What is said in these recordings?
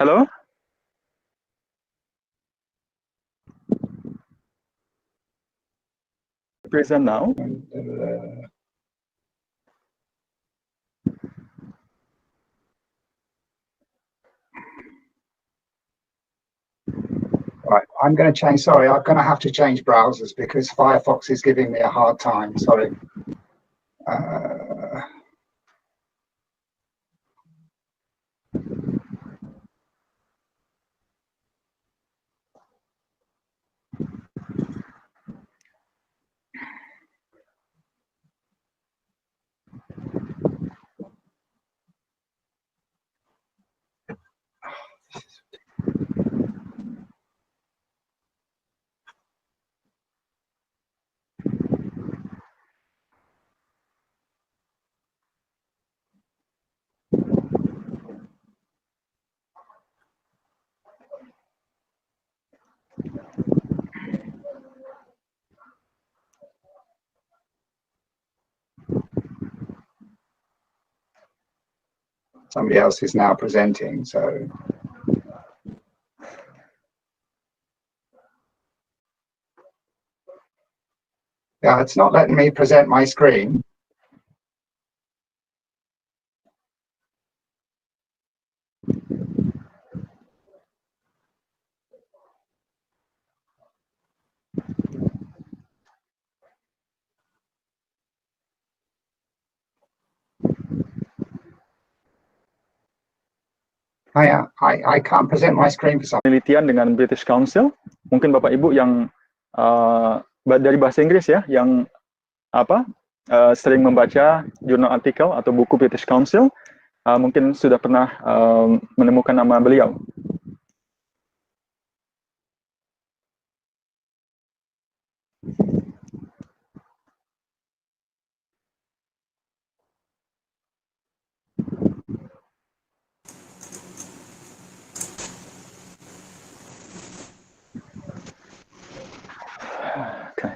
Hello? Present now. Right, I'm going to change. Sorry, I'm going to have to change browsers because Firefox is giving me a hard time. Sorry. Somebody else is now presenting, so. Yeah, it's not letting me present my screen. I can't present my screen for some. Penelitian dengan British Council, mungkin Bapak Ibu yang dari bahasa Inggris ya, yang sering membaca jurnal artikel atau buku British Council, mungkin sudah pernah menemukan nama beliau. Okay.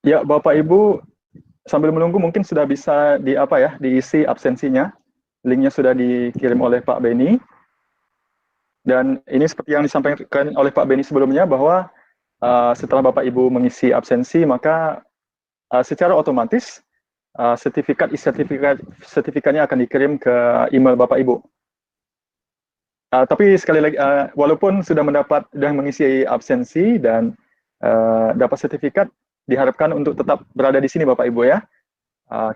Ya, Bapak Ibu sambil menunggu mungkin sudah bisa diisi absensinya. Linknya sudah dikirim oleh Pak Beni. Dan ini seperti yang disampaikan oleh Pak Beni sebelumnya bahwa setelah Bapak Ibu mengisi absensi, maka secara otomatis sertifikatnya akan dikirim ke email Bapak Ibu. Tapi sekali lagi, walaupun sudah mengisi absensi dan dapat sertifikat, diharapkan untuk tetap berada di sini Bapak Ibu ya.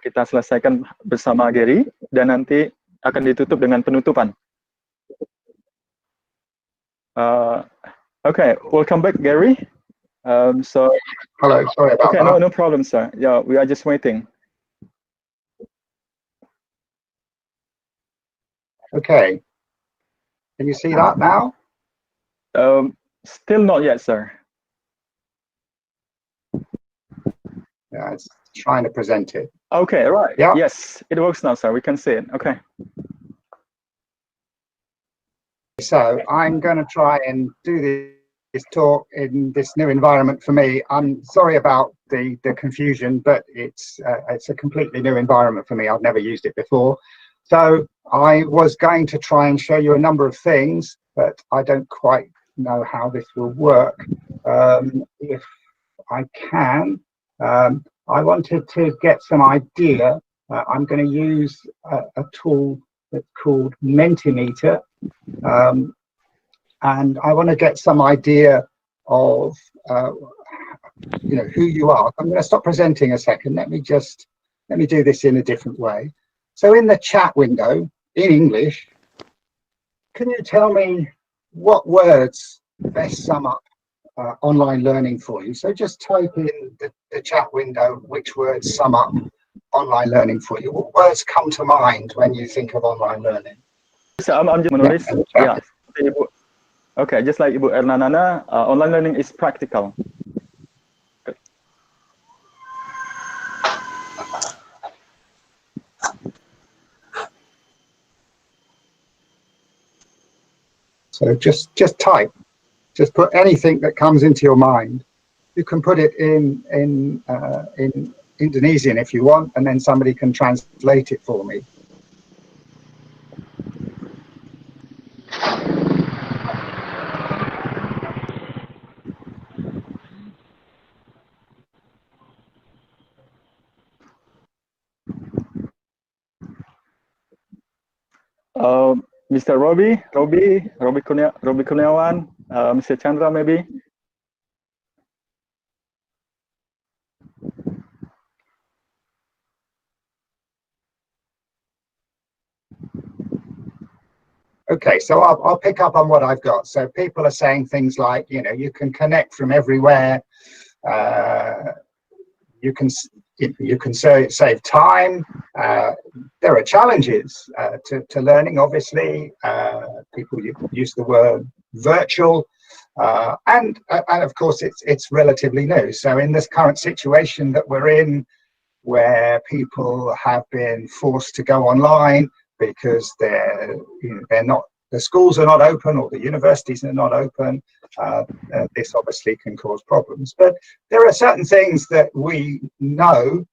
Kita selesaikan bersama Gary dan nanti akan ditutup dengan penutupan. Okay, welcome back Gary. So hello, sorry about that. Okay, no problem, sir. Yeah, we are just waiting. Okay. Can you see that now? Still not yet, sir. Yeah, it's trying to present it. Okay, right. Yeah. Yes, it works now, sir. We can see it. Okay. So I'm going to try and do this talk in this new environment for me. I'm sorry about the confusion, but it's a completely new environment for me. I've never used it before. So I was going to try and show you a number of things, but I don't quite know how this will work. If I can, I wanted to get some idea. I'm going to use a tool that's called Mentimeter. And I want to get some idea of you know, who you are. I'm going to stop presenting a second. Let me do this in a different way. So in the chat window in English, can you tell me what words best sum up online learning for you? So just type in the chat window which words sum up online learning for you. What words come to mind when you think of online learning? So I'm just menulis, yeah. Okay, just like Ibu Ernanana, online learning is practical. Okay. So just type, just put anything that comes into your mind. You can put it in Indonesian if you want, and then somebody can translate it for me. Mr. Robbie Kurniawan, Mr. Chandra maybe. Okay, so I'll pick up on what I've got. So people are saying things like, you know, you can connect from everywhere. You can save time. There are challenges to learning, obviously. People use the word virtual, and of course it's relatively new. So in this current situation that we're in, where people have been forced to go online because the schools are not open or the universities are not open, this obviously can cause problems. But there are certain things that we know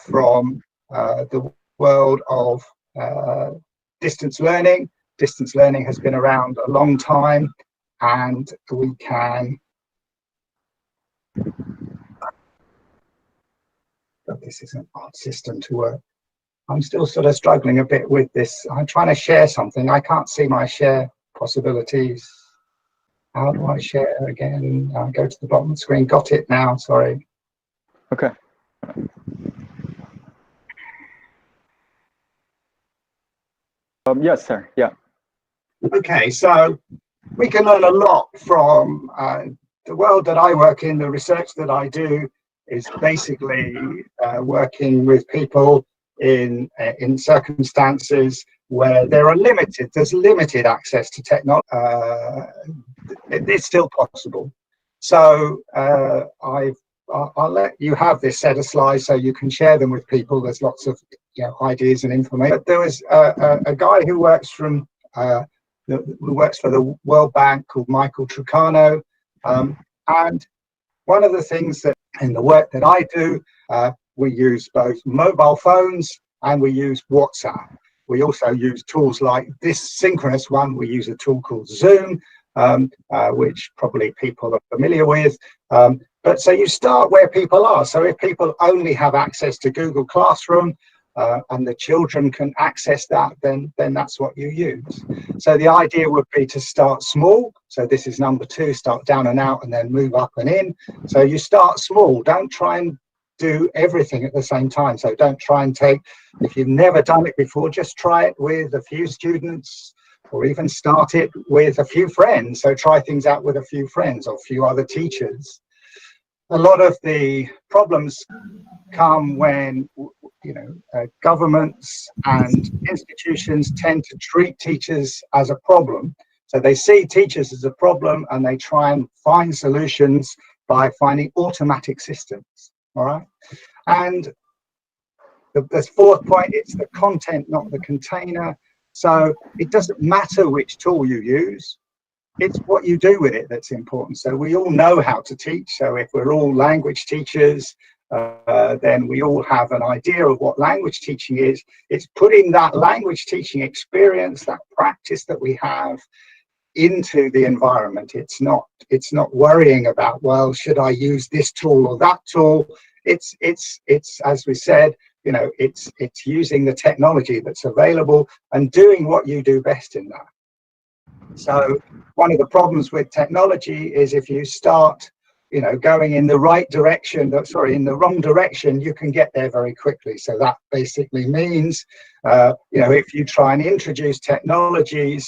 from the world of distance learning. Distance learning has been around a long time, and we can... But this is an odd system to work. I'm still sort of struggling a bit with this. I'm trying to share something. I can't see my share possibilities. How do I share again? I'll go to the bottom of the screen. Got it now, sorry. Okay. Yes, sir, yeah. Okay, so we can learn a lot from the world that I work in. The research that I do is basically working with people in circumstances where there's limited access to technology. It's still possible. So I'll let you have this set of slides so you can share them with people. There's lots of ideas and information. But there was a guy who works for the World Bank called Michael Trucano, and one of the things that in the work that I do, we use both mobile phones and we use WhatsApp. We also use tools like this synchronous one. We use a tool called Zoom, which probably people are familiar with. But so you start where people are. So if people only have access to Google Classroom and the children can access that, then that's what you use. So the idea would be to start small. So this is number 2, start down and out and then move up and in. So you start small, don't try and do everything at the same time. So don't try and take, if you've never done it before, just try it with a few students, or even start it with a few friends. So try things out with a few friends or a few other teachers. A lot of the problems come when governments and institutions tend to treat teachers as a problem. So they see teachers as a problem and they try and find solutions by finding automatic systems. All right. And the fourth point, it's the content, not the container. So it doesn't matter which tool you use. It's what you do with it that's important. So we all know how to teach. So if we're all language teachers, then we all have an idea of what language teaching is. It's putting that language teaching experience, that practice that we have, into the environment. It's not worrying about, well, should I use this tool or that tool? It's as we said, it's using the technology that's available and doing what you do best in that. So one of the problems with technology is if you start you know, going in the right direction, in the wrong direction, you can get there very quickly. So that basically means, you know, if you try and introduce technologies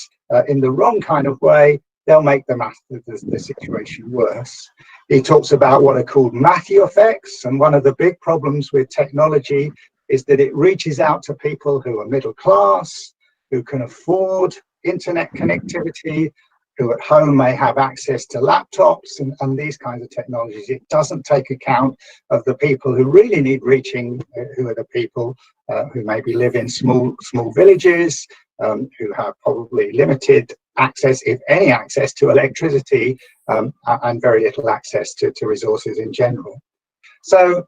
in the wrong kind of way, they'll make the situation worse. He talks about what are called Matthew effects, and one of the big problems with technology is that it reaches out to people who are middle class, who can afford internet connectivity, who at home may have access to laptops and these kinds of technologies. It doesn't take account of the people who really need reaching, who are the people who maybe live in small villages, who have probably limited access, if any access, to electricity, and very little access to resources in general. So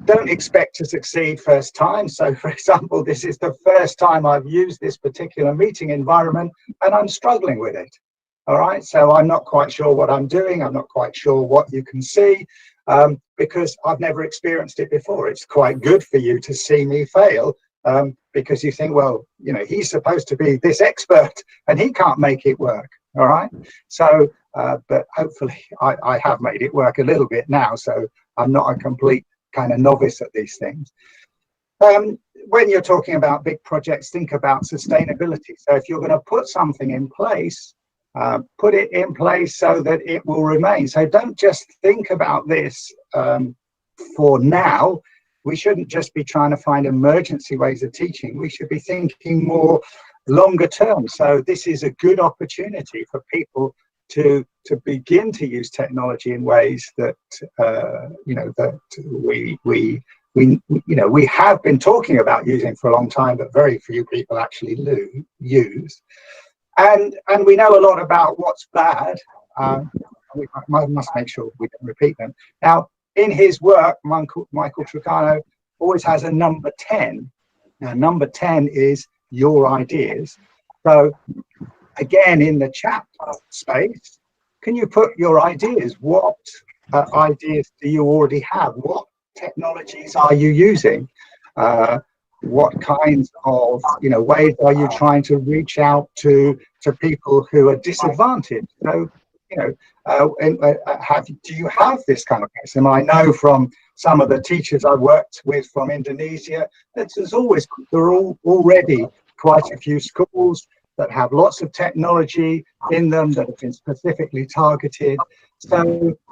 don't expect to succeed first time. So for example, this is the first time I've used this particular meeting environment and I'm struggling with it. All right, so I'm not quite sure what I'm doing. I'm not quite sure what you can see, because I've never experienced it before. It's quite good for you to see me fail, because you think, well, you know, he's supposed to be this expert and he can't make it work. All right, so but hopefully I have made it work a little bit now, so I'm not a complete kind of novice at these things. When you're talking about big projects, think about sustainability. So if you're going to put something in place, put it in place so that it will remain. So don't just think about this for now. We shouldn't just be trying to find emergency ways of teaching. We should be thinking more longer term. So this is a good opportunity for people to begin to use technology in ways that you know, that we have been talking about using for a long time, but very few people actually use. And we know a lot about what's bad. We must make sure we don't repeat them. Now, in his work, Michael Trucano always has a number 10. Now, number 10 is your ideas. So, again, in the chat space, can you put your ideas? What ideas do you already have? What technologies are you using? What kinds of, you know, ways are you trying to reach out to people who are disadvantaged? So, you know, do you have this kind of person? I know from some of the teachers I worked with from Indonesia that there are already quite a few schools that have lots of technology in them that have been specifically targeted. So,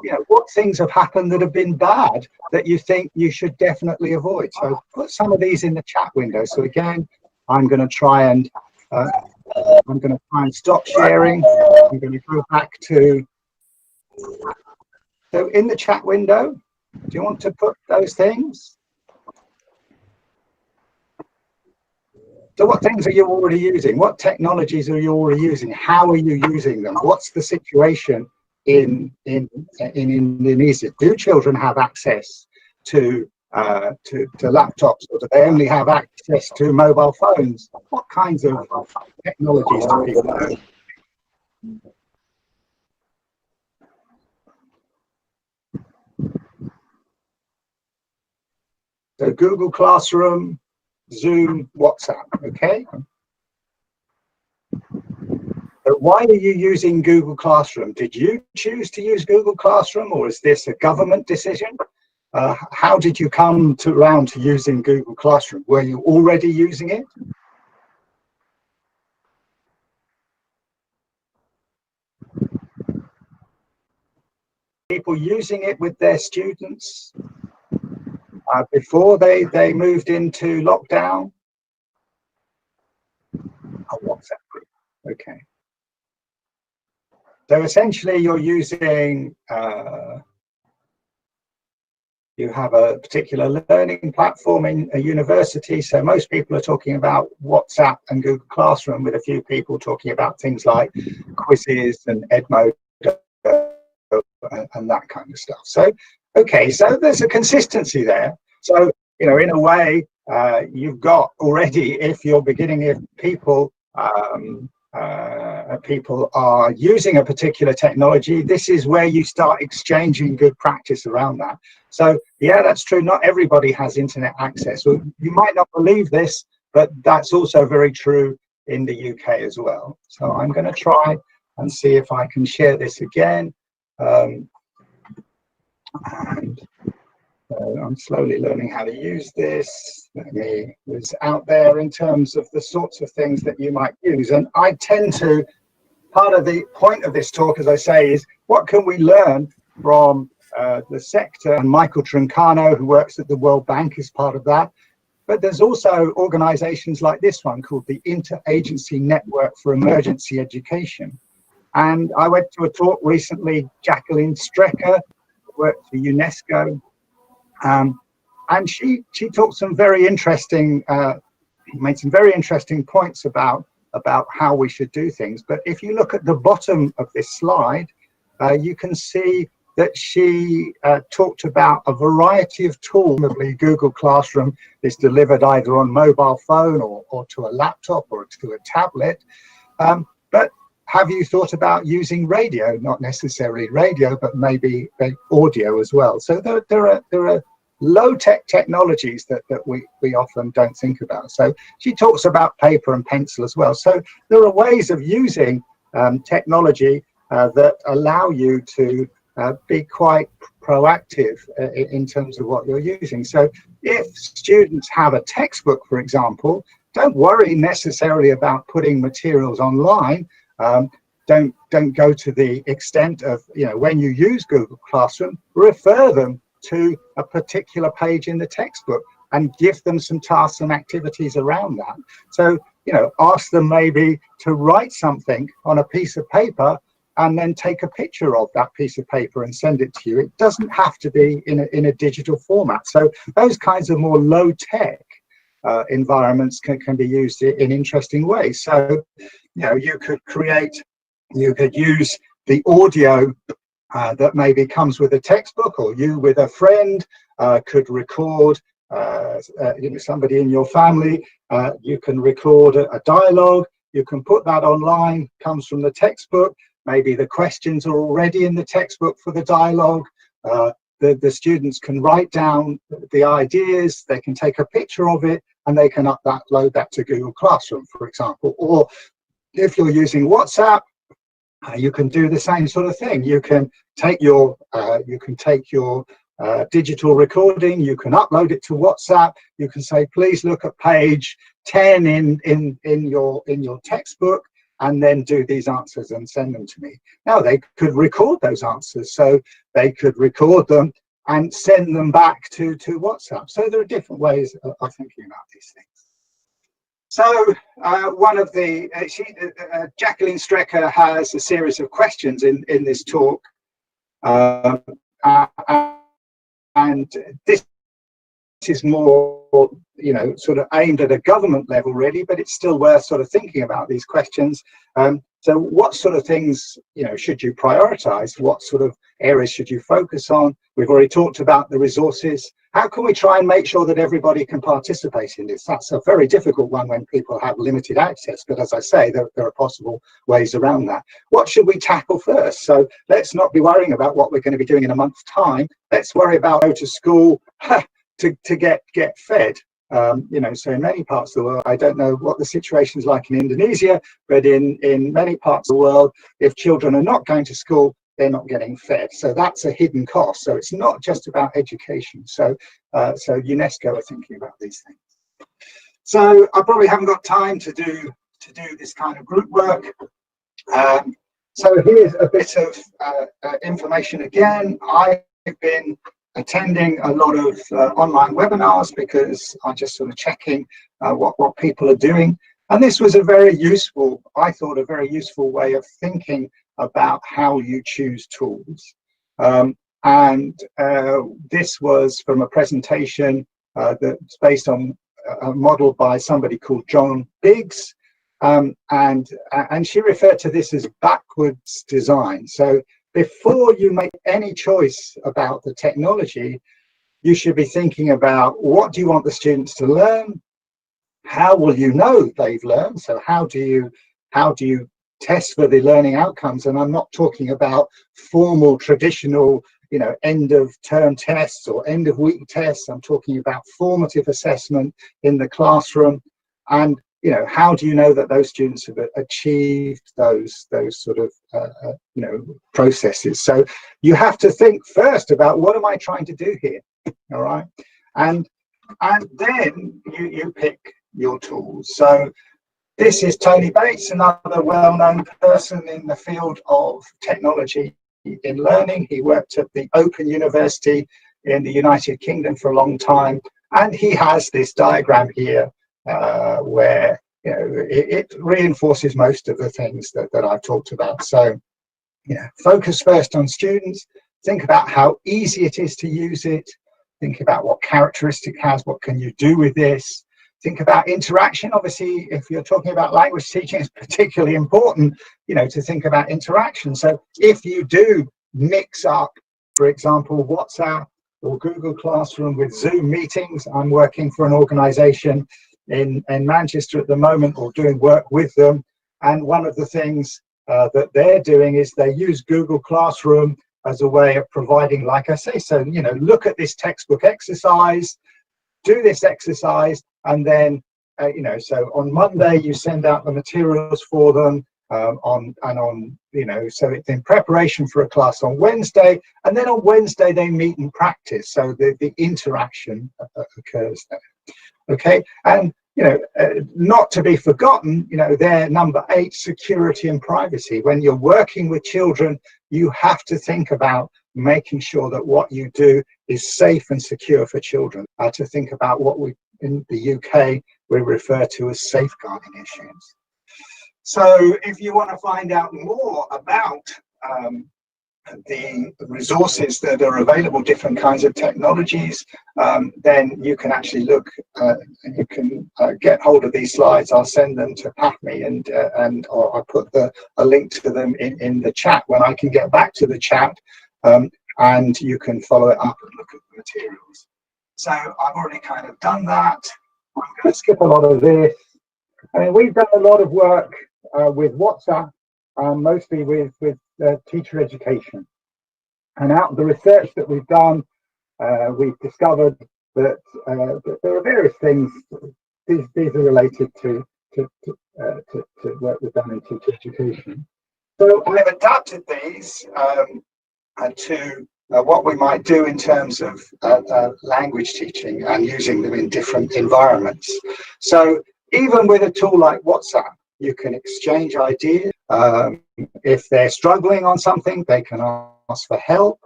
you know, what things have happened that have been bad that you think you should definitely avoid? So put some of these in the chat window. So again, I'm going to try and stop sharing. I'm going to go back to, so in the chat window, do you want to put those things? So what things are you already using? What technologies are you already using? How are you using them? What's the situation in Indonesia? Do children have access to laptops, or do they only have access to mobile phones? What kinds of technologies do people have? So Google Classroom, Zoom, WhatsApp, okay? But why are you using Google Classroom? Did you choose to use Google Classroom, or is this a government decision? How did you come around to using Google Classroom? Were you already using it? People using it with their students before they moved into lockdown? A WhatsApp group, okay. So essentially you're using, you have a particular learning platform in a university. So most people are talking about WhatsApp and Google Classroom, with a few people talking about things like quizzes and Edmodo and that kind of stuff. So, okay, so there's a consistency there. So, you know, in a way, you've got already, if you're beginning, if people are using a particular technology, this is where you start exchanging good practice around that. So yeah, that's true. Not everybody has internet access. So you might not believe this, but that's also very true in the UK as well. So I'm going to try and see if I can share this again. And I'm slowly learning how to use this. It's out there in terms of the sorts of things that you might use. And I tend to, part of the point of this talk, as I say, is what can we learn from the sector? And Michael Trincano, who works at the World Bank, is part of that. But there's also organizations like this one called the Interagency Network for Emergency Education. And I went to a talk recently, Jacqueline Strecker, who worked for UNESCO. And she talked some very interesting, made some very interesting points about how we should do things. But if you look at the bottom of this slide, you can see that she talked about a variety of tools. Google Classroom is delivered either on mobile phone or to a laptop or to a tablet. But have you thought about using radio? Not necessarily radio, but maybe audio as well. So there are low-tech technologies that we often don't think about. So she talks about paper and pencil as well. So there are ways of using technology that allow you to be quite proactive in terms of what you're using. So if students have a textbook, for example, don't worry necessarily about putting materials online. Don't go to the extent of, when you use Google Classroom, refer them to a particular page in the textbook and give them some tasks and activities around that. So, ask them maybe to write something on a piece of paper and then take a picture of that piece of paper and send it to you. It doesn't have to be in a digital format. So those kinds of more low-tech environments can be used in interesting ways. So, you could use the audio that maybe comes with a textbook, or you with a friend could record somebody in your family. You can record a dialogue. You can put that online, comes from the textbook. Maybe the questions are already in the textbook for the dialogue. The students can write down the ideas, they can take a picture of it, and they can upload that to Google Classroom, for example. Or if you're using WhatsApp, you can do the same sort of thing. You can take your digital recording, you can upload it to WhatsApp. You can say, please look at page 10 in your textbook, and then do these answers and send them to me. Now they could record those answers, so they could record them and send them back to WhatsApp. So there are different ways of thinking about these things. So one of the, Jacqueline Strecker has a series of questions in this talk. And this is more, sort of aimed at a government level, really, but it's still worth sort of thinking about these questions. So what sort of things, should you prioritize? What sort of areas should you focus on? We've already talked about the resources. How can we try and make sure that everybody can participate in this? That's a very difficult one when people have limited access, but as I say, there are possible ways around that. What should we tackle first? So let's not be worrying about what we're going to be doing in a month's time. Let's worry about go to school to get fed. So in many parts of the world, I don't know what the situation is like in Indonesia, but in many parts of the world, if children are not going to school, they're not getting fed. So that's a hidden cost. So it's not just about education. So UNESCO are thinking about these things. So I probably haven't got time to do this kind of group work. So here's a bit of information again. I've been attending a lot of online webinars because I'm just sort of checking what people are doing. And this was a very useful, I thought, a very useful way of thinking about how you choose tools. This was from a presentation that's based on a model by somebody called John Biggs. And she referred to this as backwards design. So before you make any choice about the technology, you should be thinking about, what do you want the students to learn? How will you know they've learned? So how do you test for the learning outcomes? And I'm not talking about formal, traditional, end of term tests or end of week tests. I'm talking about formative assessment in the classroom. And you know, how do you know that those students have achieved those sort of you know, processes? So you have to think first about, what am I trying to do here? All right, and then you pick your tools. So this is Tony Bates, another well-known person in the field of technology in learning. He worked at the Open University in the United Kingdom for a long time, and he has this diagram here where, you know, it reinforces most of the things that I've talked about. So, you know, focus first on students, think about how easy it is to use it, think about what characteristic it has, what can you do with this. Think about interaction. Obviously, if you're talking about language teaching, it's particularly important, you know, to think about interaction. So if you do mix up, for example, WhatsApp or Google Classroom with Zoom meetings, I'm working for an organization in Manchester at the moment, or doing work with them. And one of the things that they're doing is they use Google Classroom as a way of providing, like I say, so, you know, look at this textbook exercise, do this exercise, and then, you know, so on Monday you send out the materials for them, you know, so it's in preparation for a class on Wednesday, and then on Wednesday they meet and practice. So the interaction occurs there. Okay, and, you know, not to be forgotten, you know, they're number 8, security and privacy. When you're working with children, you have to think about making sure that what you do is safe and secure for children. To think about what we, in the UK, we refer to as safeguarding issues. So if you want to find out more about the resources that are available, different kinds of technologies, then you can actually look, you can get hold of these slides. I'll send them to Patmi, and or I'll put a link to them in the chat when I can get back to the chat, and you can follow it up and look at the materials. So I've already kind of done that. I'm going to skip a lot of this. I mean, we've done a lot of work with WhatsApp, mostly with teacher education. And out of the research that we've done, we've discovered that there are various things. These are related to work we've done in teacher education. So I've adapted these to what we might do in terms of language teaching and using them in different environments. So even with a tool like WhatsApp, you can exchange ideas. If they're struggling on something, they can ask for help.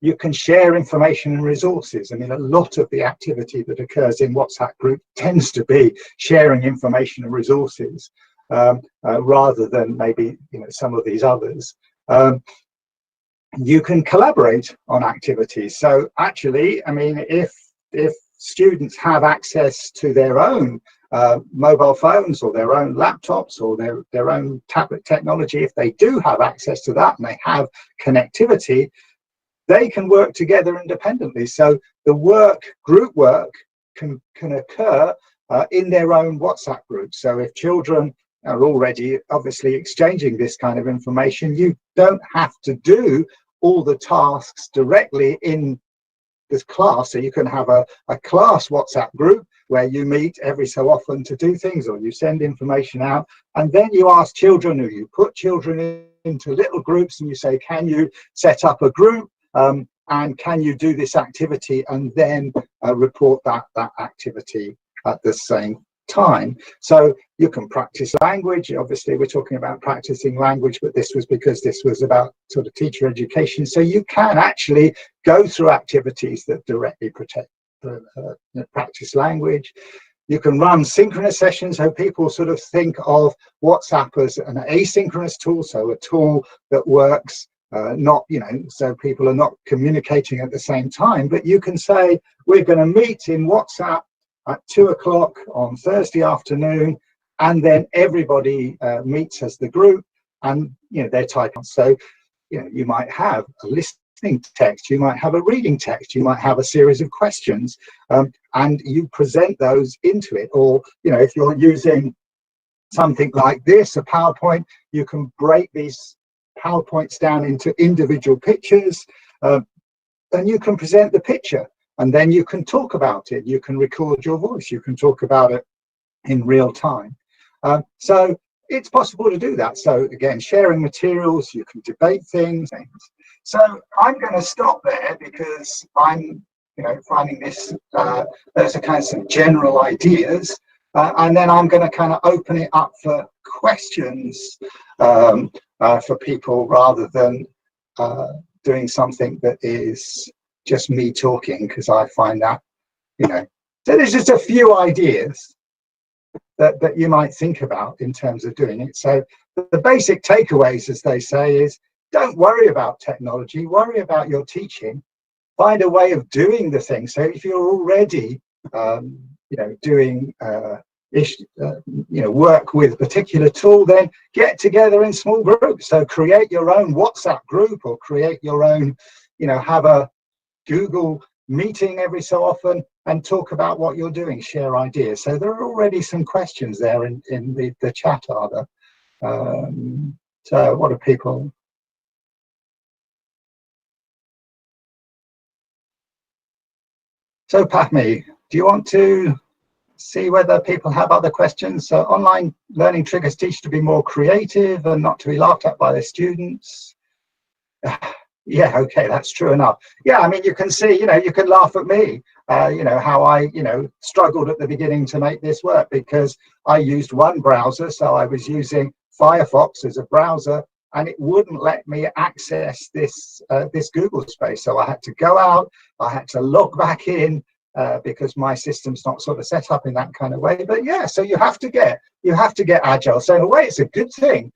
You can share information and resources. I mean, a lot of the activity that occurs in WhatsApp group tends to be sharing information and resources, rather than maybe, you know, some of these others. You can collaborate on activities. So actually, I mean, if students have access to their own mobile phones or their own laptops or their own tablet technology, if they do have access to that and they have connectivity, they can work together independently. So the group work can occur in their own WhatsApp group. So if children are already obviously exchanging this kind of information, you don't have to do all the tasks directly in this class. So you can have a class WhatsApp group where you meet every so often to do things, or you send information out, and then you ask children, or you put children into little groups, and you say, can you set up a group, and can you do this activity, and then report that activity at the same time. So you can practice language. Obviously we're talking about practicing language, but this was because this was about sort of teacher education. So you can actually go through activities that directly practice language. You can run synchronous sessions. So people sort of think of WhatsApp as an asynchronous tool, so a tool that works not, you know, so people are not communicating at the same time, but you can say, we're going to meet in WhatsApp at 2 o'clock on Thursday afternoon, and then everybody meets as the group, and, you know, they're typing. So, you know, you might have a listening text, you might have a reading text, you might have a series of questions, and you present those into it. Or, you know, if you're using something like this, a PowerPoint, you can break these PowerPoints down into individual pictures, and you can present the picture. And then you can talk about it. You can record your voice. You can talk about it in real time. So it's possible to do that. So again, sharing materials, you can debate things. So I'm going to stop there because I'm, finding this, those are kind of some general ideas. And then I'm going to kind of open it up for questions for people rather than doing something that is just me talking, because I find that, so there's just a few ideas that you might think about in terms of doing it. So the basic takeaways, as they say, is don't worry about technology, worry about your teaching, find a way of doing the thing. So if you're already, doing work with a particular tool, then get together in small groups. So create your own WhatsApp group, or create your own, have a Google meeting every so often and talk about what you're doing, share ideas. So there are already some questions there in the chat, are there? So what are people? So Patmi, do you want to see whether people have other questions? So online learning triggers teachers to be more creative and not to be laughed at by their students. Yeah, okay, that's true enough. Yeah, I mean, you can see, you can laugh at me, how I, struggled at the beginning to make this work, because I used one browser. So I was using Firefox as a browser, and it wouldn't let me access this Google space. So I had to go out, I had to log back in, because my system's not sort of set up in that kind of way. But yeah, so you have to get agile. So in a way, it's a good thing.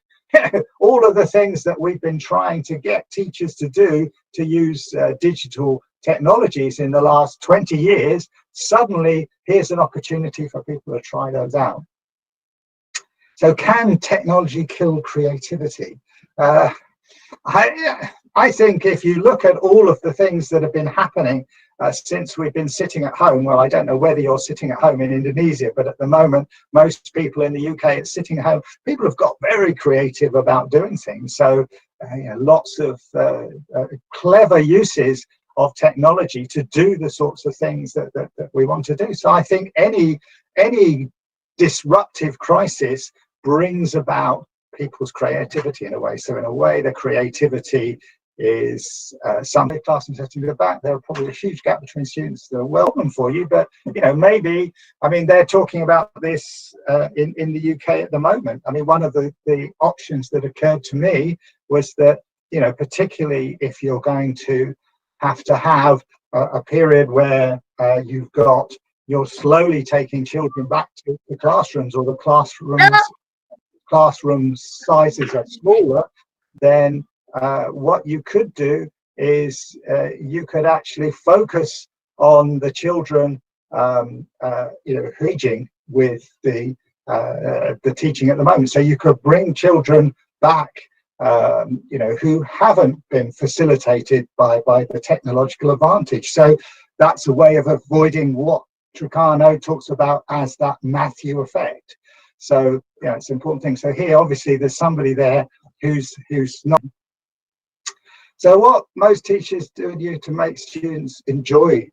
All of the things that we've been trying to get teachers to do, to use digital technologies in the last 20 years, suddenly here's an opportunity for people to try those out. So can technology kill creativity? I think if you look at all of the things that have been happening since we've been sitting at home, well, I don't know whether you're sitting at home in Indonesia, but at the moment, most people in the UK are sitting at home. People have got very creative about doing things. So lots of clever uses of technology to do the sorts of things that we want to do. So I think any disruptive crisis brings about people's creativity in a way. So in a way, the creativity is something classroom setting at the back. There are probably a huge gap between students that are welcome for you, but maybe, I mean, they're talking about this in the UK at the moment. I mean, one of the options that occurred to me was that, particularly if you're going to have a period where you're slowly taking children back to the classrooms, or the classroom sizes are smaller, then what you could do is you could actually focus on the children, engaging with the teaching at the moment. So you could bring children back, who haven't been facilitated by the technological advantage. So that's a way of avoiding what Tricano talks about as that Matthew effect. So yeah, it's an important thing. So here, obviously, there's somebody there who's not. So what most teachers do to make students enjoy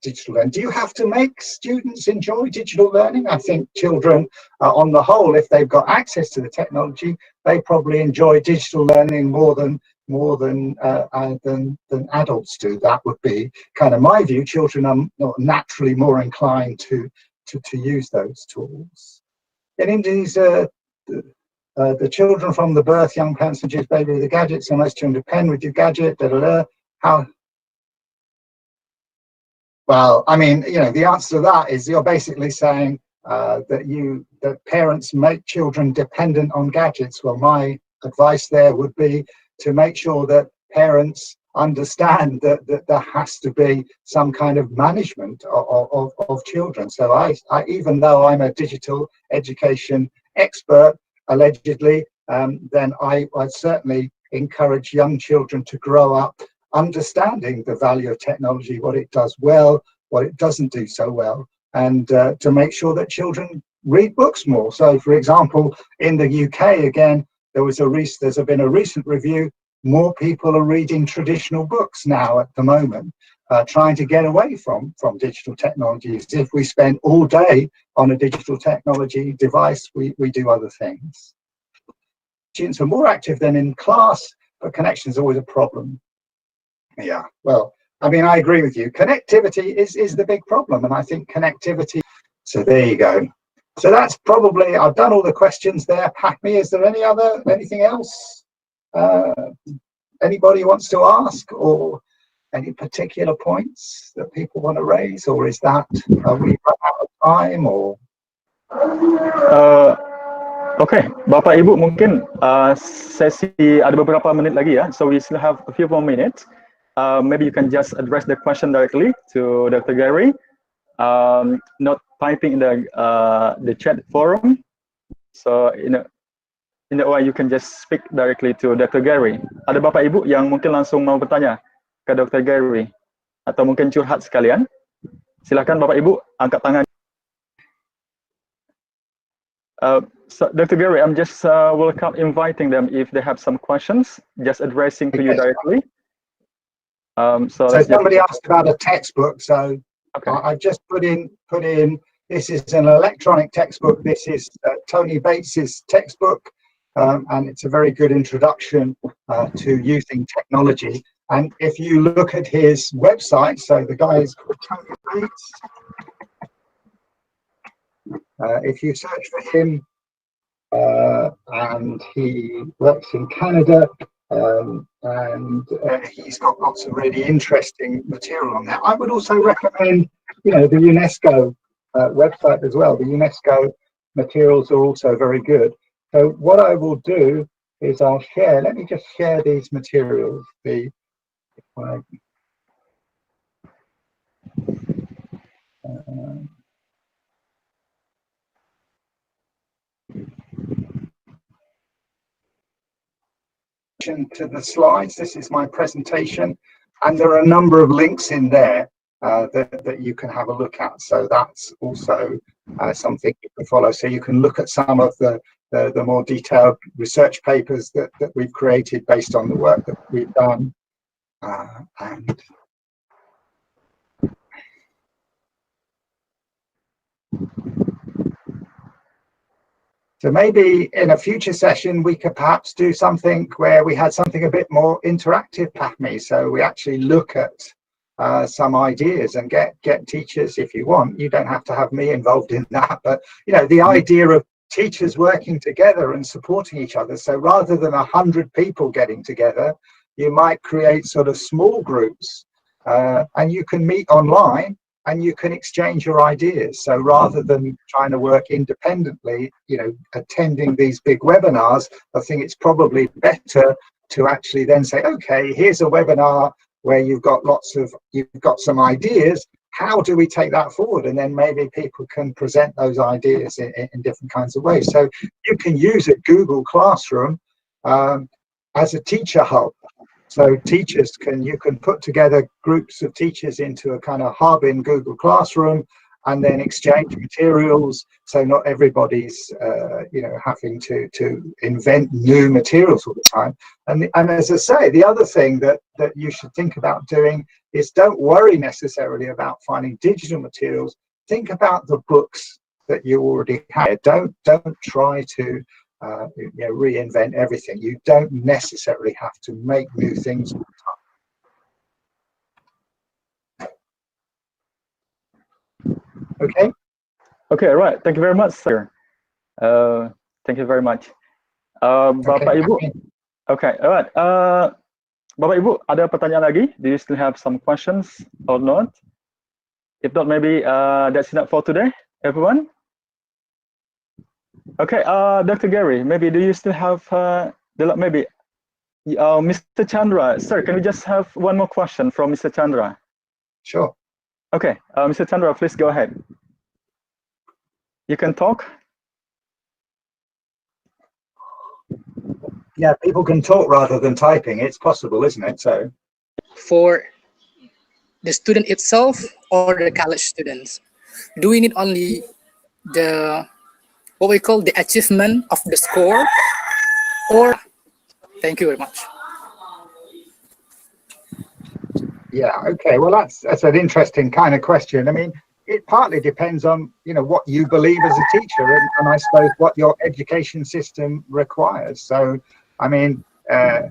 digital learning? Do you have to make students enjoy digital learning? I think children, on the whole, if they've got access to the technology, they probably enjoy digital learning more than adults do. That would be kind of my view. Children are naturally more inclined to use those tools. In Indonesia, the children from the birth, young parents and just baby with the gadgets, and most children depend with your gadget, how? Well, I mean, the answer to that is you're basically saying that parents make children dependent on gadgets. Well, my advice there would be to make sure that parents understand that there has to be some kind of management of children. So I even though I'm a digital education expert, allegedly, then I certainly encourage young children to grow up understanding the value of technology, what it does well, what it doesn't do so well, and to make sure that children read books more. So, for example, in the UK, again, there's been a recent review more people are reading traditional books now at the moment, trying to get away from digital technologies. If we spend all day on a digital technology device, we do other things. Students are more active than in class, but connection is always a problem. Yeah, well, I mean, I agree with you. Connectivity is the big problem, and I think connectivity. So there you go. So that's probably, I've done all the questions there. Pakmi, is there anything else? Anybody wants to ask, or any particular points that people want to raise, or is that, are we run out of time, or? Okay, Bapak Ibu, mungkin sesi ada beberapa menit lagi ya, so we still have a few more minutes. Maybe you can just address the question directly to Dr. Gary, not typing in the chat forum. So in a way you can just speak directly to Dr. Gary. Ada Bapak Ibu yang mungkin langsung mau bertanya ke Dr. Gary atau mungkin curhat sekalian? Silakan Bapak Ibu angkat tangan. So Dr. Gary, I'm just inviting them if they have some questions, just addressing to you directly. So somebody asked about a textbook, so okay. I just put in, this is an electronic textbook. This is Tony Bates's textbook, and it's a very good introduction to using technology. And if you look at his website, so the guy is called Tony Bates. If you search for him, and he works in Canada, and he's got lots of really interesting material on there. I would also recommend, the UNESCO website as well. The UNESCO materials are also very good. So what I will do is I'll share, let me just share these materials. To the slides, this is my presentation, and there are a number of links in there that you can have a look at. So that's also something you can follow. So you can look at some of the more detailed research papers that we've created based on the work that we've done. And so maybe in a future session, we could perhaps do something where we had something a bit more interactive, Pakmi. So we actually look at some ideas and get teachers, if you want. You don't have to have me involved in that, but the idea of teachers working together and supporting each other. So rather than 100 people getting together, you might create sort of small groups, and you can meet online and you can exchange your ideas. So rather than trying to work independently, attending these big webinars, I think it's probably better to actually then say, okay, here's a webinar where you've got some ideas. How do we take that forward? And then maybe people can present those ideas in different kinds of ways. So you can use a Google Classroom as a teacher hub. So teachers you can put together groups of teachers into a kind of hub in Google Classroom, and then exchange materials. So not everybody's, having to invent new materials all the time. And as I say, the other thing that you should think about doing is don't worry necessarily about finding digital materials. Think about the books that you already have. Don't try to reinvent everything. You don't necessarily have to make new things all the time. Okay. Okay, right. Thank you very much, sir. Thank you very much. Bapak Ibu. Okay, alright. Bapak Ibu, ada pertanyaan lagi? Do you still have some questions or not? If not, maybe that's enough for today, everyone. Okay, Dr. Gary, maybe do you still have maybe Mr. Chandra? Sir, can we just have one more question from Mr. Chandra? Sure. Okay, Mr. Chandra, please go ahead. You can talk. Yeah, people can talk rather than typing. It's possible, isn't it? So, for the student itself or the college students, do we need only what we call the achievement of the score, or? Thank you very much. Yeah, okay. Well, that's an interesting kind of question. I mean, it partly depends on, you know, what you believe as a teacher, and I suppose what your education system requires. So, I mean, I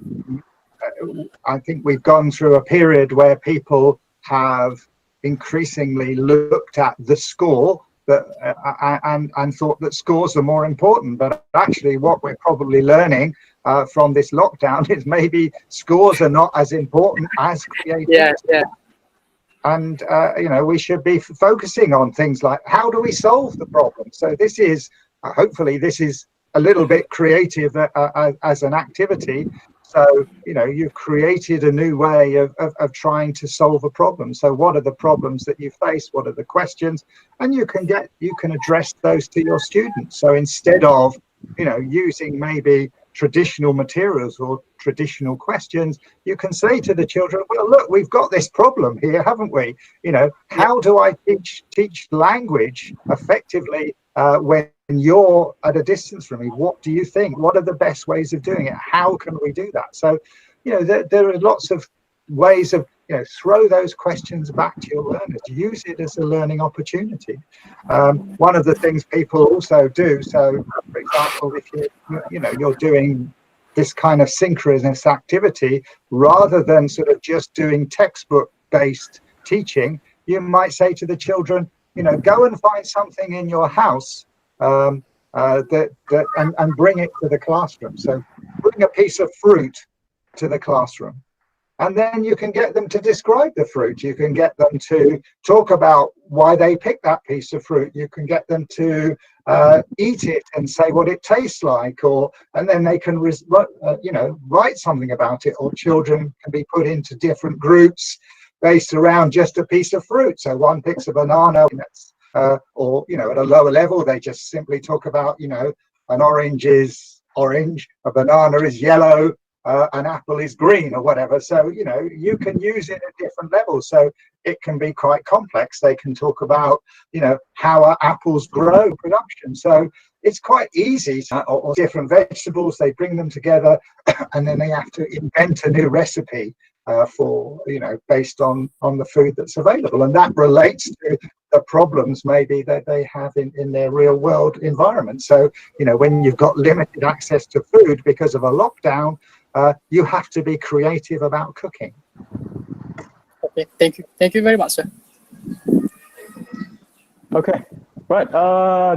think we've gone through a period where people have increasingly looked at the score and thought that scores are more important. But actually, what we're probably learning from this lockdown is maybe scores are not as important as creativity. Yeah. And you know, we should be focusing on things like, how do we solve the problem? So this is hopefully this is a little bit creative as an activity. So, you know, you've created a new way of trying to solve a problem. So what are the problems that you face? What are the questions? And you can address those to your students. So instead of, you know, using maybe traditional materials or traditional questions, you can say to the children, well, look, we've got this problem here, haven't we? You know, how do I teach language effectively when you're at a distance from me? What do you think? What are the best ways of doing it? How can we do that? So, you know, there are lots of ways of, you know, throw those questions back to your learners. Use it as a learning opportunity. One of the things people also do, so for example, if you're doing this kind of synchronous activity, rather than sort of just doing textbook-based teaching, you might say to the children, you know, go and find something in your house and bring it to the classroom. So bring a piece of fruit to the classroom. And then you can get them to describe the fruit. You can get them to talk about why they picked that piece of fruit. You can get them to eat it and say what it tastes like, and then they can write something about it. Or children can be put into different groups based around just a piece of fruit. So one picks a banana, or, you know, at a lower level, they just simply talk about, you know, an orange is orange, a banana is yellow, an apple is green, or whatever. So, you know, you can use it at different levels. So it can be quite complex. They can talk about, you know, how apples grow production. So it's quite easy, or different vegetables, they bring them together and then they have to invent a new recipe for, you know, based on the food that's available. And that relates to the problems maybe that they have in their real world environment. So, you know, when you've got limited access to food because of a lockdown, you have to be creative about cooking. Okay, thank you very much, sir. Okay, right,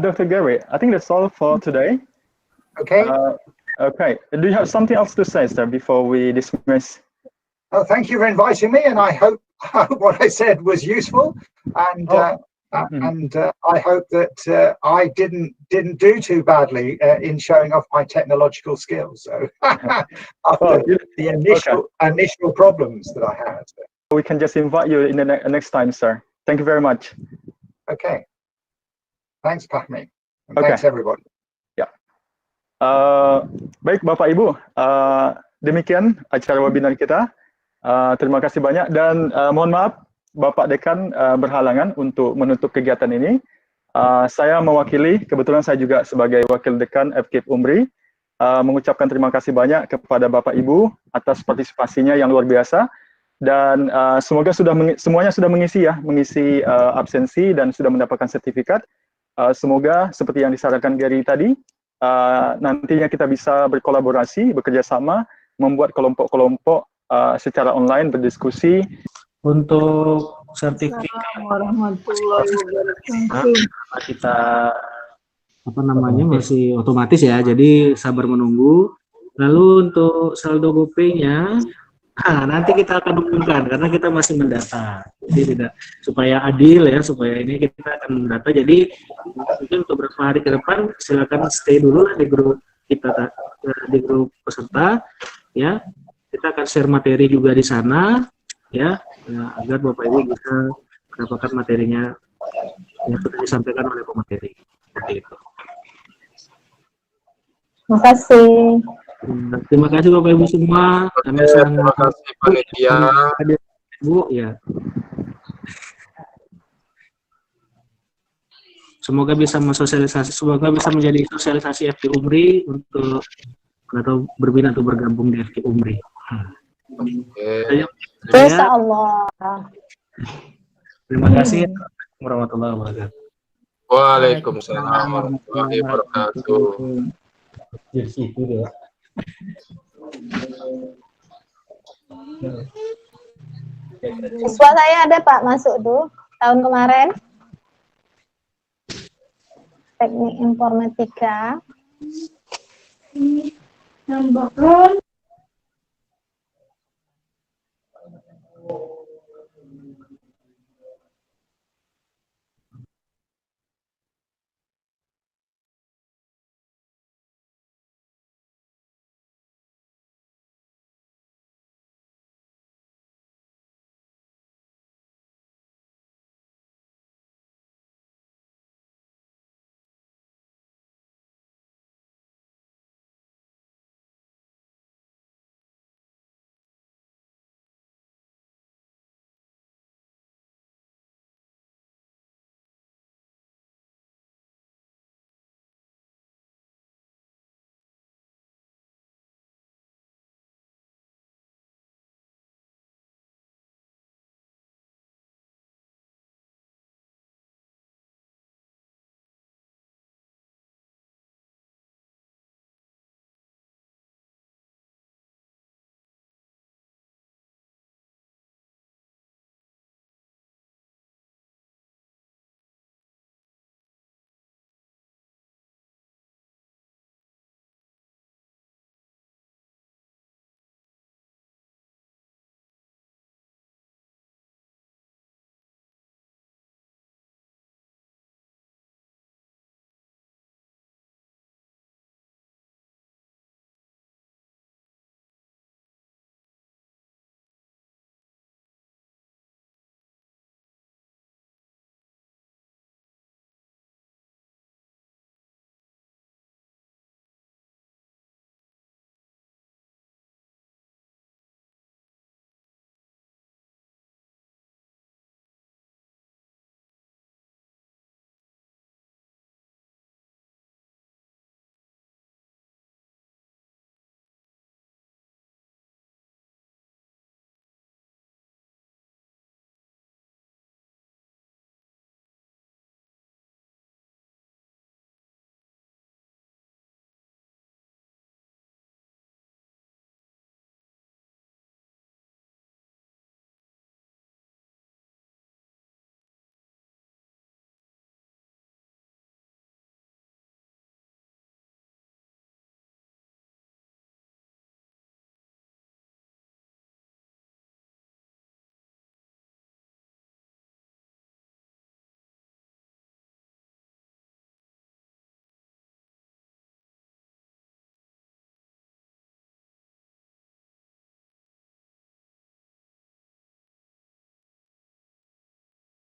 Dr. Gary, I think that's all for today. Okay. Okay, do you have something else to say, sir, before we dismiss? Oh, thank you for inviting me, and I hope what I said was useful, and I hope that I didn't do too badly in showing off my technological skills. So after the initial problems that I had, we can just invite you in the next time, sir. Thank you very much. Okay. Thanks, Pahmi, and thanks everybody. Ya. Baik, Bapak Ibu, demikian acara webinar kita. Terima kasih banyak, dan mohon maaf Bapak Dekan berhalangan untuk menutup kegiatan ini. Saya mewakili, kebetulan saya juga sebagai Wakil Dekan FKIP UMRI, mengucapkan terima kasih banyak kepada Bapak Ibu atas partisipasinya yang luar biasa, dan semoga semuanya sudah mengisi absensi dan sudah mendapatkan sertifikat. Semoga seperti yang disarankan Gary tadi, nantinya kita bisa berkolaborasi, bekerja sama, membuat kelompok-kelompok secara online berdiskusi. Untuk sertifikat warahmatullahi wabarakatuh. Kita masih otomatis ya, jadi sabar menunggu. Lalu untuk saldo GoPay-nya nanti kita akan umumkan karena kita masih mendata. Jadi tidak, supaya adil ya, supaya ini kita akan mendata. Jadi mungkin untuk beberapa hari ke depan silakan stay dulu lah di grup kita, di grup peserta ya. Kita akan share materi juga di sana ya, agar Bapak Ibu bisa mendapatkan materinya yang sudah disampaikan oleh pemateri. Seperti itu. Terima kasih. Terima kasih Bapak Ibu semua. Terima kasih panitia. Bu ya. Semoga bisa menjadi sosialisasi FK UMRI untuk atau berbina atau bergabung di FK UMRI. Oke. Insya Allah. Terima kasih. Warahmatullahi wabarakatuh. Waalaikumsalam warahmatullahi wabarakatuh. Di situ ya. Siswa saya ada Pak masuk tuh tahun kemarin. Teknik informatika.